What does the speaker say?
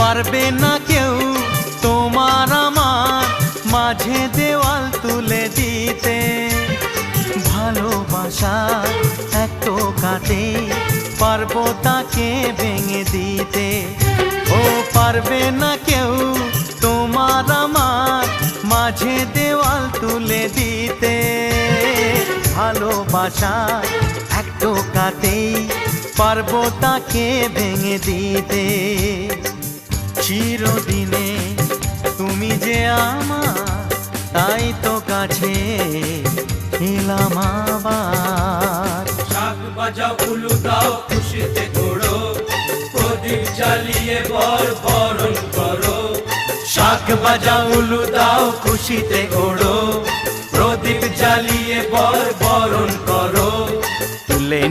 পারবে না কেউ তোমার আমার মাঝে দেওয়াল তুলে দিতে। ভালোবাসার এক টোকাতে পারবো তাকে ভেঙে দিতে। ও পারবে না কেউ তোমার আমার মাঝে দেওয়াল তুলে দিতে। ভালোবাসার এক টোকাতেই পারবো তাকে ভেঙে দিতে। চিরদিনে তুমি যে আমার, তাই তো কাছে এলাম আবার। শাক বাজাও উলু দাও খুশিতে ঘোড়ো, প্রদীপ জ্বালিয়ে বরণ করো। শাক বাজাও উলু দাও খুশিতে ওড়ো, প্রদীপ জ্বালিয়ে বরণ করো। তুলে